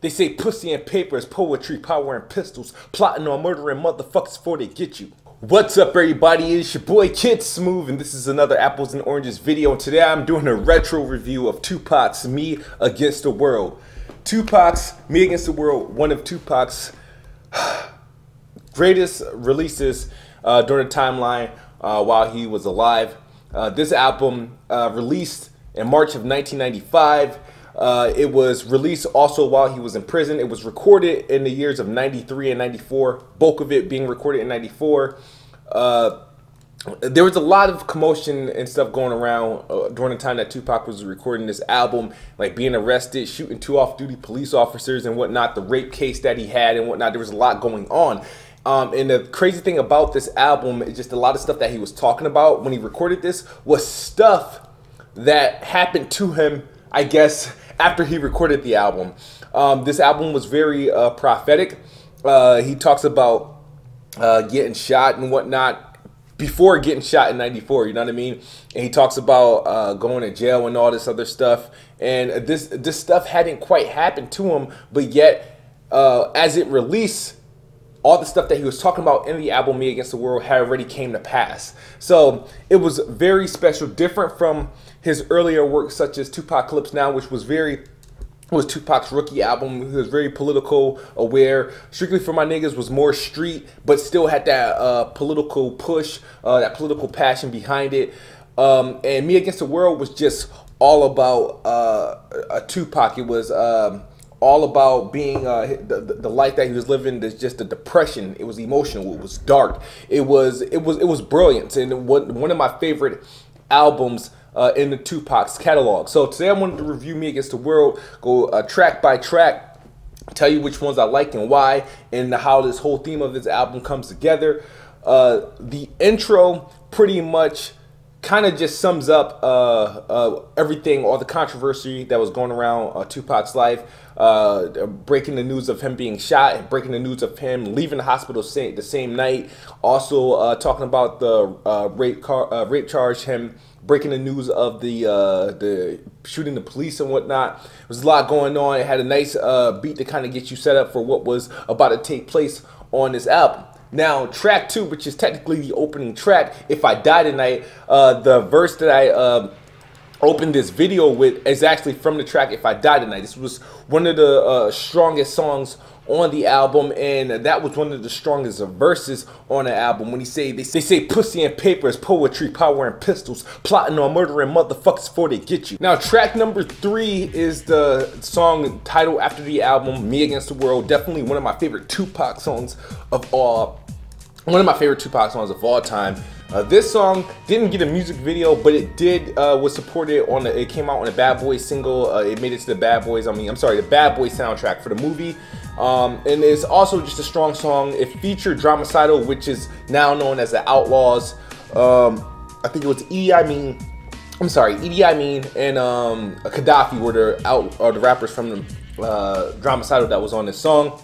They say pussy and paper is poetry, power and pistols, plotting on murdering motherfuckers before they get you. What's up, everybody? It's your boy KidSmoove, and this is another Apples and Oranges video. And today I'm doing a retro review of Tupac's Me Against the World. Tupac's Me Against the World, one of Tupac's greatest releases during the timeline while he was alive. This album released in March of 1995. It was released also while he was in prison. It was recorded in the years of 93 and 94, bulk of it being recorded in 94. There was a lot of commotion and stuff going around during the time that Tupac was recording this album, like being arrested, shooting 2 off-duty police officers and whatnot, the rape case that he had and whatnot. There was a lot going on. And the crazy thing about this album is just a lot of stuff that he was talking about when he recorded this was stuff that happened to him, I guess, after he recorded the album. This album was very prophetic. He talks about getting shot and whatnot before getting shot in 94, you know what I mean? And he talks about going to jail and all this other stuff. And this stuff hadn't quite happened to him, but yet as it released, all the stuff that he was talking about in the album Me Against the World had already came to pass. So it was very special, different from his earlier work such as Tupacalypse Now, which was Tupac's rookie album. He was very political aware. Strictly for My Niggas was more street, but still had that political push, that political passion behind it. And Me Against the World was just all about Tupac. It was all about being the life that he was living. There's just the depression. It was emotional. It was dark. It was brilliant, and one of my favorite albums in the Tupac's catalog. So today I wanted to review Me Against the World, go track by track, tell you which ones I like and why, and how this whole theme of this album comes together. The intro pretty much kind of just sums up everything, all the controversy that was going around Tupac's life, breaking the news of him being shot, and breaking the news of him leaving the hospital the same night. Also talking about the rape charge, him breaking the news of the shooting the police and whatnot. There was a lot going on. It had a nice beat to kind of get you set up for what was about to take place on this album. Now, track 2, which is technically the opening track, If I Die Tonight, the verse that I opened this video with is actually from the track If I Die Tonight. This was one of the strongest songs on the album, and that was one of the strongest verses on the album. When they say pussy and paper is poetry, power and pistols, plotting on murdering motherfuckers before they get you. Now, track number 3 is the song titled after the album, Me Against the World. Definitely one of my favorite Tupac songs of all time. This song didn't get a music video, but it was supported on it came out on the Bad Boys single. It made it to the Bad Boys soundtrack for the movie. And it's also just a strong song. It featured Dramacidal, which is now known as the Outlaws. I think it was Idi Amin and Gaddafi were the rappers from the Dramacidal that was on this song.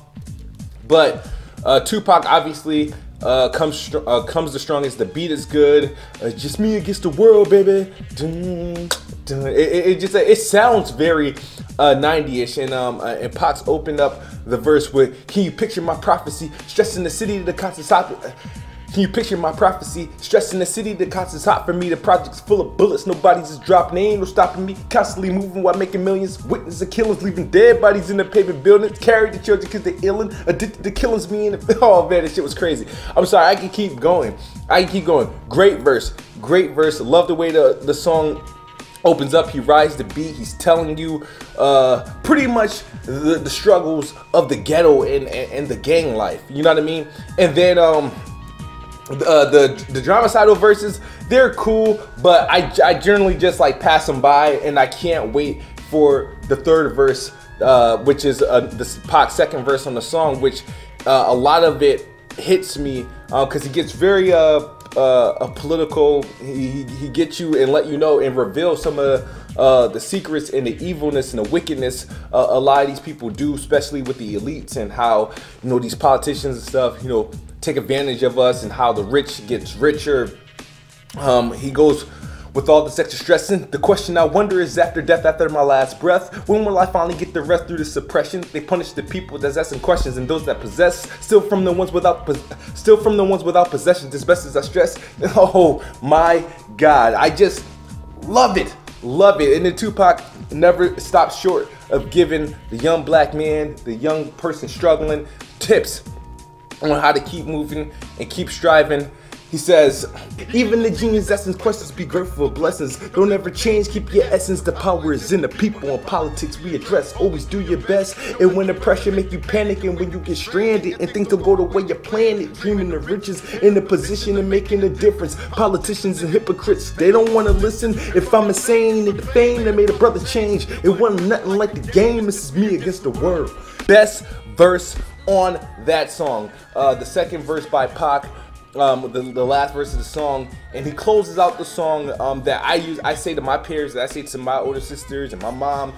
But Tupac obviously comes the strongest. The beat is good. Just me against the world, baby. Dun, dun. It sounds very 90ish, and Pac's opened up the verse with, "Can you picture my prophecy? Stressing the city to the constant stop. Can you picture my prophecy? Stressing the city to constant hot for me. The project's full of bullets. Nobody's just dropping. Ain't no stopping me. Constantly moving while making millions. Witness the killings, leaving dead bodies in the pavement buildings. Carry the children because they're illin'. Addicted to killings, me and oh man, this shit was crazy. I'm sorry, I can keep going. Great verse. Love the way the song opens up. He rides the beat. He's telling you pretty much the struggles of the ghetto and the gang life. You know what I mean? And then the Dramacidal verses, they're cool, but I generally just like pass them by, and I can't wait for the third verse, which is the Pac's second verse on the song, which a lot of it hits me because he gets very political. He gets you and let you know and reveal some of the secrets and the evilness and the wickedness a lot of these people do, especially with the elites, and how, you know, these politicians and stuff, you know, take advantage of us, and how the rich gets richer. He goes With all this extra stressing, the question I wonder is after death, after my last breath, when will I finally get the rest through the suppression? They punish the people that's asking questions and those that possess, still from the ones without possessions, as best as I stress. Oh my God, I just love it. Love it. And then Tupac never stops short of giving the young black man, the young person struggling, tips on how to keep moving and keep striving. He says, even the genius essence questions, be grateful for blessings. Don't ever change, keep your essence. The power is in the people and politics we address. Always do your best. And when the pressure make you panic and when you get stranded and things don't go the way you planned it, dreaming of riches in the position of making a difference. Politicians and hypocrites, they don't want to listen. If I'm insane at the fame that made a brother change, it wasn't nothing like the game. This is me against the world. Best verse on that song. The second verse by Pac. The last verse of the song, and he closes out the song that I say to my peers, that I say to my older sisters and my mom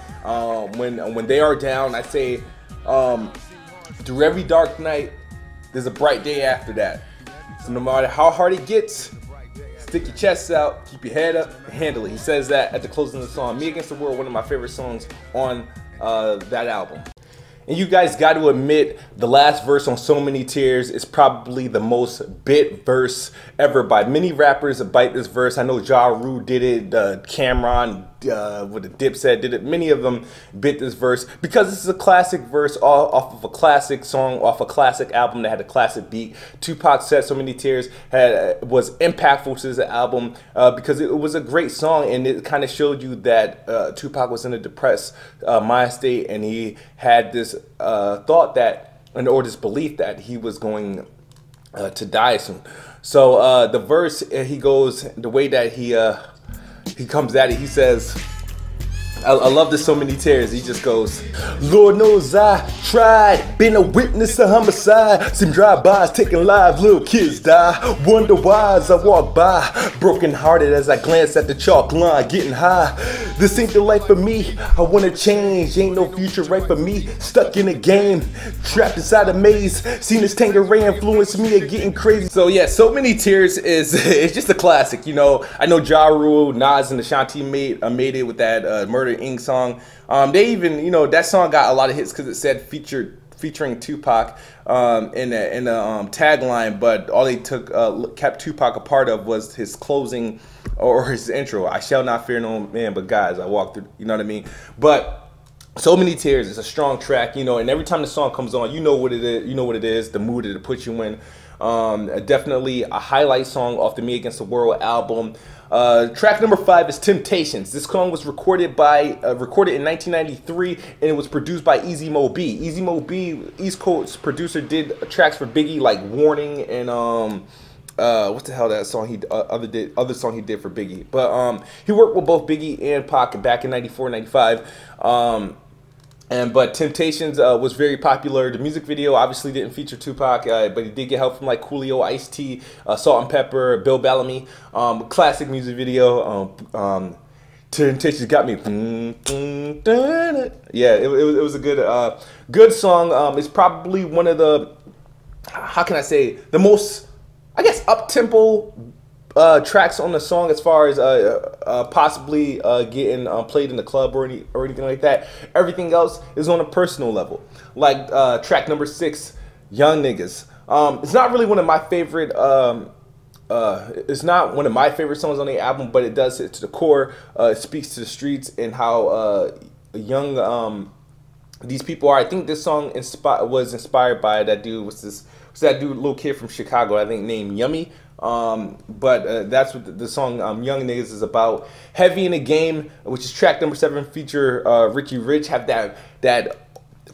when they are down. I say, through every dark night, there's a bright day after that. So no matter how hard it gets, stick your chest out, keep your head up, and handle it. He says that at the closing of the song. Me Against the World, one of my favorite songs on that album. And you guys got to admit, the last verse on So Many Tears is probably the most bit verse ever by many rappers. Bite this verse. I know Ja Rule did it, Cameron with the Dipset did it. Many of them bit this verse because this is a classic verse off of a classic song, off a classic album that had a classic beat. Tupac said So Many Tears was impactful to this album because it was a great song, and it kind of showed you that Tupac was in a depressed mind state, and he had this thought that, or this belief that he was going to die soon. So the verse, he goes, the way that he comes at it, he says, I love this So Many Tears. He just goes, Lord knows I tried, been a witness to homicide, some drive-bys taking lives, little kids die, wonder why as I walk by, broken hearted as I glance at the chalk line, getting high. This ain't the life for me, I wanna change, ain't no future right for me, stuck in a game, trapped inside a maze, seen this Tangeray influence me at getting crazy. So yeah, So Many Tears is it's just a classic, you know. I know Ja Rule, Nas, and Ashanti made it with that Murder Inc. song. They even, you know, that song got a lot of hits because it said featuring Tupac in the tagline, but all they kept Tupac a part of was his closing or his intro. I shall not fear no man but guys. I walk through, you know what I mean? But So Many Tears is a strong track, you know, and every time the song comes on, you know what it is. You know what it is. The mood that it puts you in. Definitely a highlight song off the Me Against the World album. Track number 5 is Temptations. This song was recorded in 1993, and it was produced by Easy Mo B. Easy Mo B, East Coast producer, did tracks for Biggie like Warning and what the hell that song other song he did for Biggie. But he worked with both Biggie and Pac back in 94, 95. But Temptations was very popular. The music video obviously didn't feature Tupac, but he did get help from like Coolio, Ice-T, Salt and Pepper, Bill Bellamy. Classic music video. Temptations got me. Yeah, it was a good song. It's probably one of the, how can I say, the most, I guess, up-tempo tracks on the song as far as possibly getting played in the club or anything like that. Everything else is on a personal level. Like track number 6, Young Niggas. It's not really one of my favorite. It's not one of my favorite songs on the album, but it does hit to the core. It speaks to the streets and how young these people are. I think this song was inspired by that dude. What's that dude, little kid from Chicago, I think, named Yummy. But that's what the song Young Niggas is about. Heavy in the Game, which is track number 7, feature Ricky Rich, have that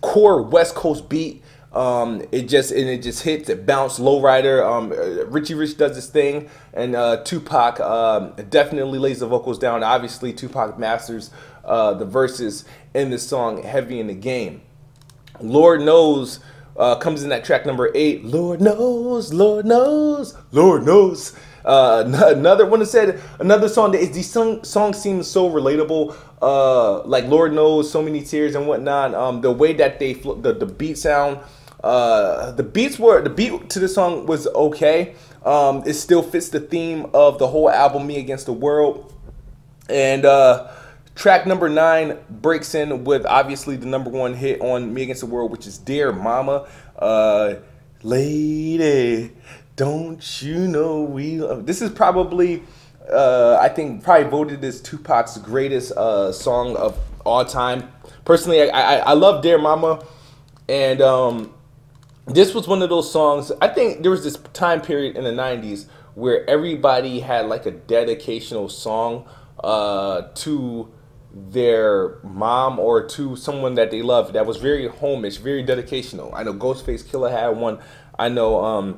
core West Coast beat. It just hits, it bounced, lowrider. Richie Rich does this thing, and Tupac definitely lays the vocals down. Obviously, Tupac masters the verses in this song, Heavy in the Game. Lord Knows comes in at track number 8. Lord knows, Lord knows, Lord knows. Another one that said, another song that these songs seem so relatable. Like Lord Knows, So Many Tears and whatnot. The way that they the beat sound. The beat to the song was okay. It still fits the theme of the whole album, Me Against the World. And track number 9 breaks in with obviously the #1 hit on Me Against the World, which is Dear Mama. Lady, don't you know we love. This is probably, I think, probably voted as Tupac's greatest song of all time. Personally, I love Dear Mama. And this was one of those songs. I think there was this time period in the 90s where everybody had like a dedicational song to their mom or to someone that they loved that was very homage, very dedicational. I know Ghostface Killer had one. I know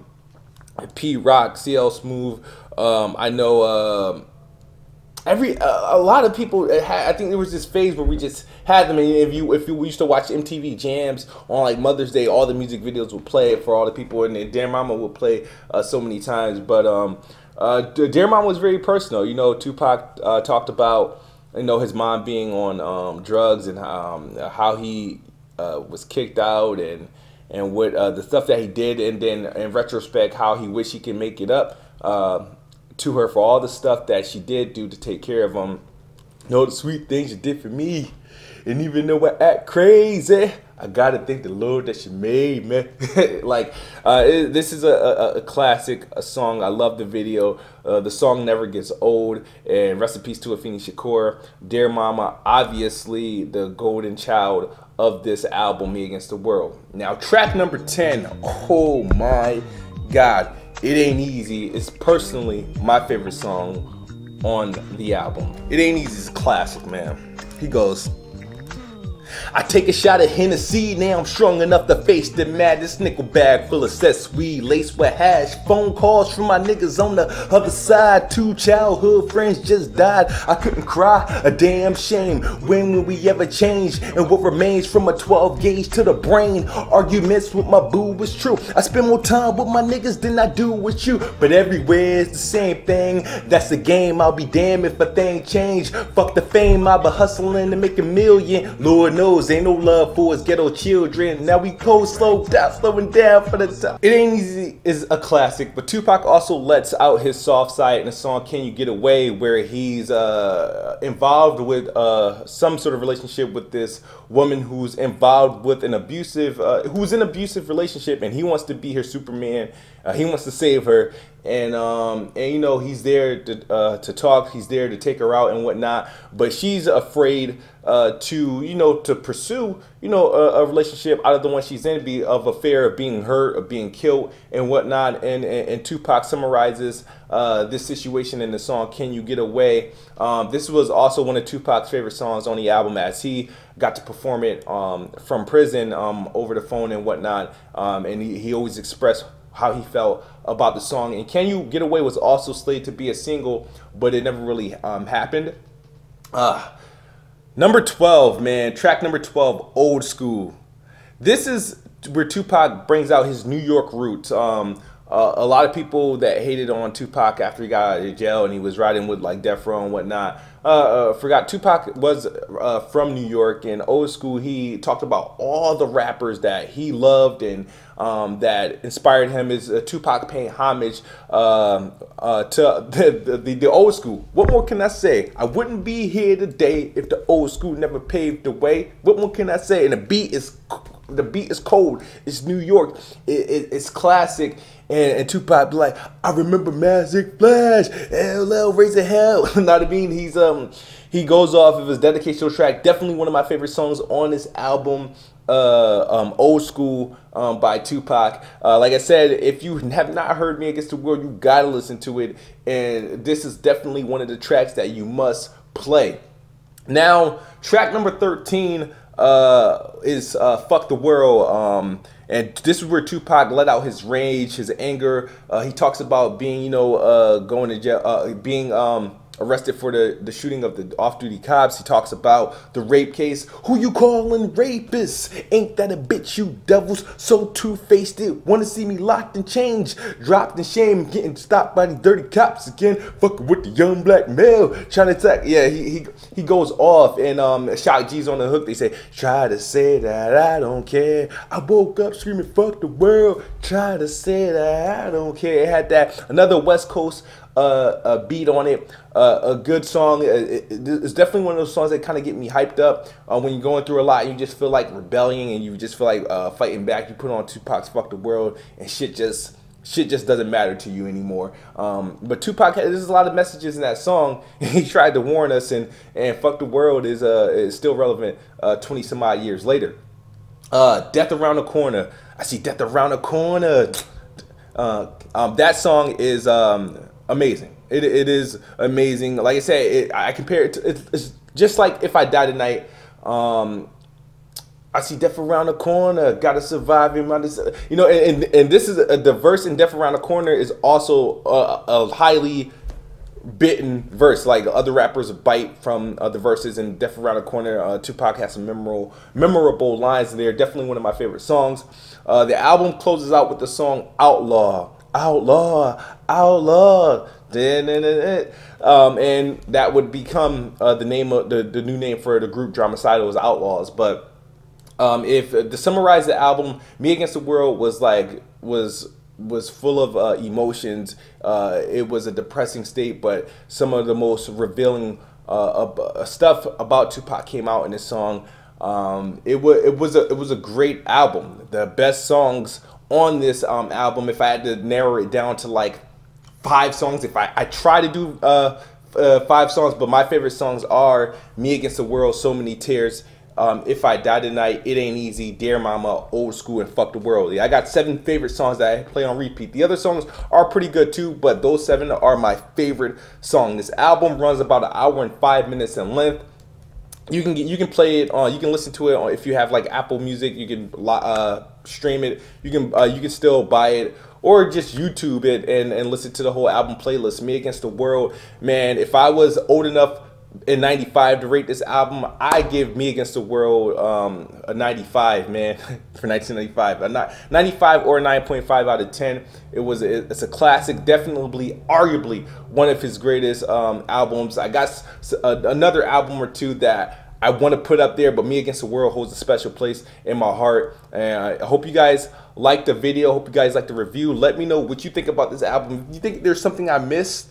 P Rock, CL Smooth. I know a lot of people had. I think there was this phase where we just had them. And if we used to watch MTV Jams on like Mother's Day, all the music videos would play for all the people, and Dear Mama would play so many times. But Dear Mama was very personal. You know, Tupac talked about, you know, his mom being on drugs, and how he was kicked out, and what the stuff that he did, and then in retrospect how he wished he could make it up to her for all the stuff that she did do to take care of him. You know, the sweet things you did for me, and even though I act crazy, I gotta thank the Lord that she made me. Like, this is a classic song. I love the video. The song never gets old. And rest in peace to Afeni Shakur. Dear Mama, obviously the golden child of this album, Me Against the World. Now, track number 10. Oh my God, It Ain't Easy is personally my favorite song on the album. It Ain't Easy is a classic, man. He goes, I take a shot of Hennessy, now I'm strong enough to face the madness. Nickel bag full of cess weed, laced with hash. Phone calls from my niggas on the other side. 2 childhood friends just died. I couldn't cry, a damn shame. When will we ever change? And what remains from a 12 gauge to the brain? Arguments with my boo was true. I spend more time with my niggas than I do with you. But everywhere it's the same thing. That's the game, I'll be damned if a thing change. Fuck the fame, I'll be hustling to make a million. Lord knows ain't no love for us ghetto children. Now we cold slowing down for the time. It Ain't Easy is a classic, but Tupac also lets out his soft side in the song Can You Get Away, where he's involved with some sort of relationship with this woman who's involved with an abusive relationship, and he wants to be her Superman. He wants to save her, and you know, he's there to talk. He's there to take her out and whatnot, but she's afraid to pursue a relationship out of the one she's in, be of a fear of being hurt, of being killed and whatnot. And Tupac summarizes this situation in the song Can You Get Away. This was also one of Tupac's favorite songs on the album, as he got to perform it from prison over the phone and whatnot. And he always expressed how he felt about the song. And Can You Get Away was also slated to be a single, but it never really happened. Number 12, man. Track number 12, Old School. This is where Tupac brings out his New York roots. A lot of people that hated on Tupac after he got out of jail and he was riding with like Death Row and whatnot forgot Tupac was from New York. And Old School, he talked about all the rappers that he loved and that inspired him. Is Tupac paying homage to the old school. What more can I say? I wouldn't be here today if the old school never paved the way. What more can I say? And the beat is cold. It's New York. It's classic. And Tupac be like, I remember Magic Flash, LL Raising Hell. You know what I mean? He goes off of his dedicational track. Definitely one of my favorite songs on this album, Old School by Tupac. Like I said, if you have not heard Me Against the World, you gotta listen to it. And this is definitely one of the tracks that you must play. Now, track number 13 is Fuck the World. And this is where Tupac let out his rage, his anger. He talks about being, going to jail, being arrested for the shooting of the off-duty cops. He talks about the rape case. Who you calling rapists? Ain't that a bitch, you devils? So two-faced it. Want to see me locked in chains, dropped in shame, getting stopped by the dirty cops again. Fucking with the young black male, trying to attack. Yeah, he goes off. And Shock G's on the hook. They say, try to say that I don't care. I woke up screaming, fuck the world. Try to say that I don't care. It had that another West Coast beat on it, a good song. It's definitely one of those songs that kind of get me hyped up when you're going through a lot. You just feel like rebelling and you just feel like fighting back. You put on Tupac's "Fuck the World" and shit just doesn't matter to you anymore. But Tupac, there's a lot of messages in that song. He tried to warn us, and "Fuck the World" is still relevant 20 some odd years later. Death Around the Corner. I see death around the corner. That song is amazing. It is amazing. Like I said, I compare it to, it's just like If I Die Tonight. I see death around the corner, gotta survive in my, you know, and this is the verse in Death Around the Corner is also a highly bitten verse. Like other rappers bite from the verses in Death Around the Corner. Tupac has some memorable lines in there. Definitely one of my favorite songs. The album closes out with the song Outlaw, Outlaw, Outlaw. And that would become the name of the new name for the group Dramacidal, Outlaws. But if to summarize the album, Me Against the World was full of emotions. It was a depressing state, but some of the most revealing stuff about Tupac came out in this song. It was a great album. The best songs on this album, if I had to narrow it down to like 5 songs, if I try to do 5 songs, but my favorite songs are Me Against the World, So Many Tears, If I Die Tonight, It Ain't Easy, Dear Mama, Old School, and Fuck the World. Yeah, I got 7 favorite songs that I play on repeat. The other songs are pretty good too, but those 7 are my favorite songs. This album runs about 1 hour and 5 minutes in length. You can play it on, you can listen to it on, if you have like Apple Music, you can stream it. You can still buy it or just YouTube it and listen to the whole album playlist. Me Against the World, man. If I was old enough in '95 to rate this album, I give Me Against the World a 95, man, for 1995. A 95 or a 9.5 out of 10. It's a classic, definitely, arguably one of his greatest albums. I got another album or two that I want to put up there, but Me Against the World holds a special place in my heart. And I hope you guys liked the video. Hope you guys liked the review. Let me know what you think about this album. If you think there's something I missed,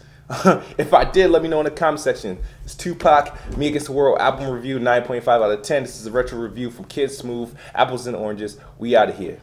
if I did, let me know in the comment section. It's Tupac, Me Against the World album review, 9.5 out of 10. This is a retro review from KidSmoove, Apples and Oranges. We out of here.